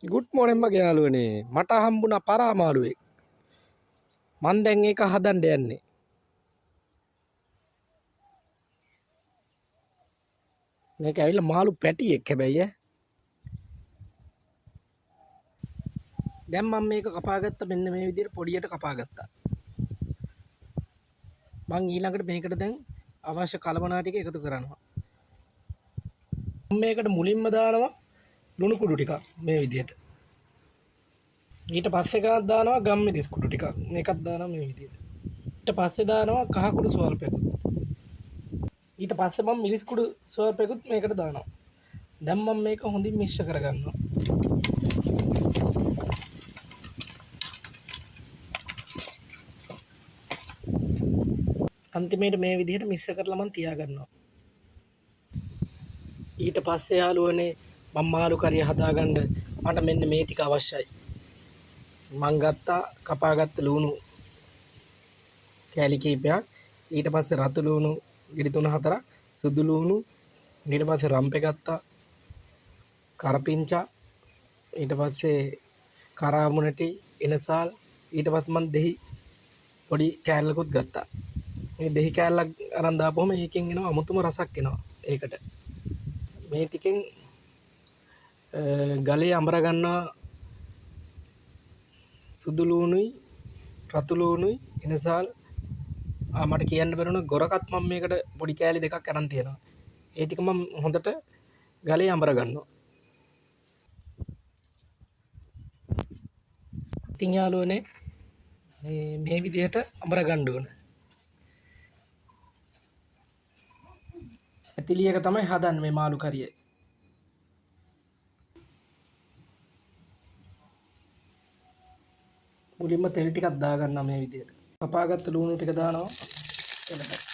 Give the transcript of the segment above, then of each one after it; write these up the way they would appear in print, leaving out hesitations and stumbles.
good මෝර්නින් මගේ යාළුවනේ මට හම්බුණා පරාමාළුවෙක් මං දැන් ඒක හදන්න යන්නේ මේක ඇවිල්ලා මාළු පැටියෙක් හැබැයි දැන් මම මේක කපාගත්තා මෙන්න මේ විදිහට පොඩියට කපාගත්තා මං ඊළඟට මේකට දැන් අවශ්‍ය කලබනා ටික එකතු කරනවා මම මේකට මුලින්ම දානවා ලුණු කුඩු ටික මේ විදිහට ඊට පස්සේ එකක් දානවා ගම්මිරිස් කුඩු ටික මේකත් දානවා මේ විදිහට ඊට පස්සේ දානවා කහ කුඩු ස්වල්පයකට ඊට පස්සේ මම මිරිස් කුඩු ස්වල්පයකට මේකට දානවා දැන් මම මේක හොඳින් මිශ්‍ර කරගන්නවා අන්තිමේට මේ විදිහට මිශ්‍ර කරලා මම තියාගන්නවා ඊට පස්සේ යාළුවනේ මම මාළු කරිය හදාගන්න මට මෙන්න මේ ටික අවශ්‍යයි මං ගත්තා කපාගත්ත ලුණු කෑලි කීපයක් ඊට පස්සේ රතු ලුණු ගෙඩි 3-4ක් සුදු ලුණු ඊට පස්සේ රම්පේ ගත්තා කරපිංචා ඊට පස්සේ කරාමුණටි එනසාල් ඊට පස්සේ මං දෙහි පොඩි කෑල්ලකුත් ගත්තා මේ දෙහි කෑල්ලක් අරන් දාපුවම ඒකෙන් එනවා අමුතුම රසක් එනවා ඒකට මේ ටිකෙන් ගලේ අඹර ගන්නවා සුදු ලුණුයි රතු ලුණුයි එනසාල් මට කියන්න බැරුණා ගොරකත් මම මේකට පොඩි කෑලි දෙකක් අරන් තියෙනවා ඒ ටික මම හොඳට ගලේ අඹර ගන්නවා ඉතින් යාළුවනේ මේ විදිහට අඹර ගන්න ඕන ඇතිලියක තමයි හදන්නේ මේ මාළු කරිය මුලින්ම තෙල් ටිකක් දාගන්නවා මේ විදිහට කපාගත්ත ලුණු ටික දානවා එලකට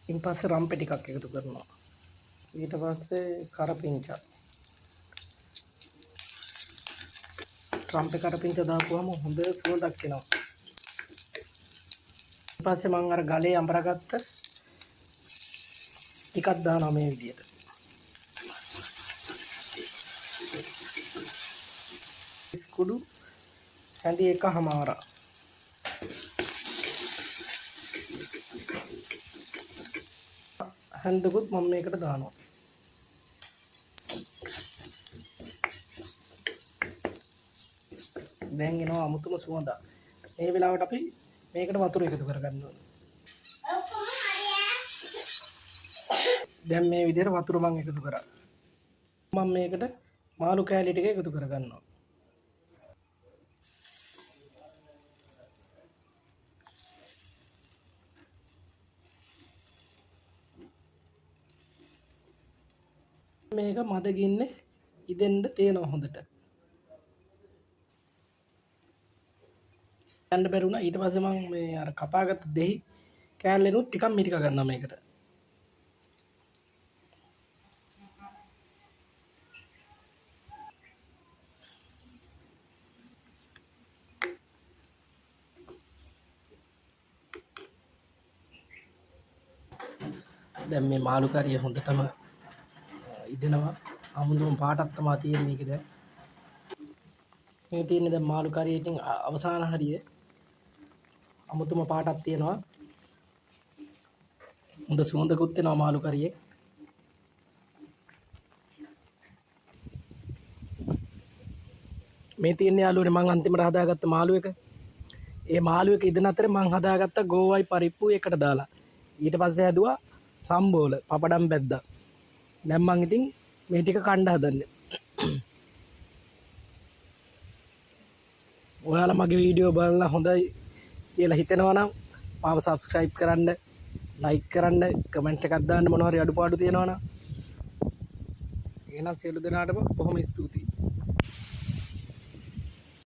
ඉන් පස්සේ රම්පේ ටිකක් එකතු කරනවා ඊට පස්සේ කරපිංචා රම්පේ කරපිංචා දාපුවම හොඳ සුවඳක් එනවා ඊට පස්සේ මම අර ගලේ අඹරගත්ත ටිකක් දානවා මේ විදිහට කුඩු හැඳි එකමාර හැන්දකුත් මම මේකට දානවා දැන් එනවා අමුතුම සුවඳ මේ වෙලාවට අපි මේකට වතුර එකතු කරගන්න ඕනේ දැන් මේ විදිහට වතුර මම එකතු කරා මම මේකට මාළු කෑලි ටික එකතු කරගන්නවා මේක මද ගින්නේ ඉදෙන්න තේනවා හොඳට යන්න බැරුණා ඊට පස්සේ මම මේ අර කපාගත්ත දෙහි කෑල්ලෙනුත් ටිකක් මිරික ගන්නවා මේකට දැන් මේ මාළු කරිය හොඳටම ඉදෙනවා අමුතුම පාටක් තමයි තියෙන්නේ මේක දැන් මේ තියෙන්නේ දැන් මාළු කරියෙන් අවසාන හරිය අමුතුම පාටක් තියෙනවා හොඳ සුවඳකුත් එනවා මාළු කරියේ මේ තියෙන්නේ යාළුවනේ මං අන්තිමට හදාගත්ත මාළු එක ඒ මාළු එක ඉදෙන අතරේ මං හදාගත්ත ගෝවයි පරිප්පු එකට දාලා ඊට පස්සේ හැදුවා සම්බෝල පපඩම් බැද්දා දැන් මං ඉතින් මේ ටික කණ්ඩ හදන්නේ ඔයාලා මගේ වීඩියෝ බලලා හොඳයි කියලා හිතෙනවා නම් මාව subscribe කරන්න like කරන්න කමෙන්ට් එකක් දාන්න මොනවා හරි අඩුපාඩු තියෙනවා නම් එහෙනම් සියලු දෙනාටම බොහොම ස්තුතියි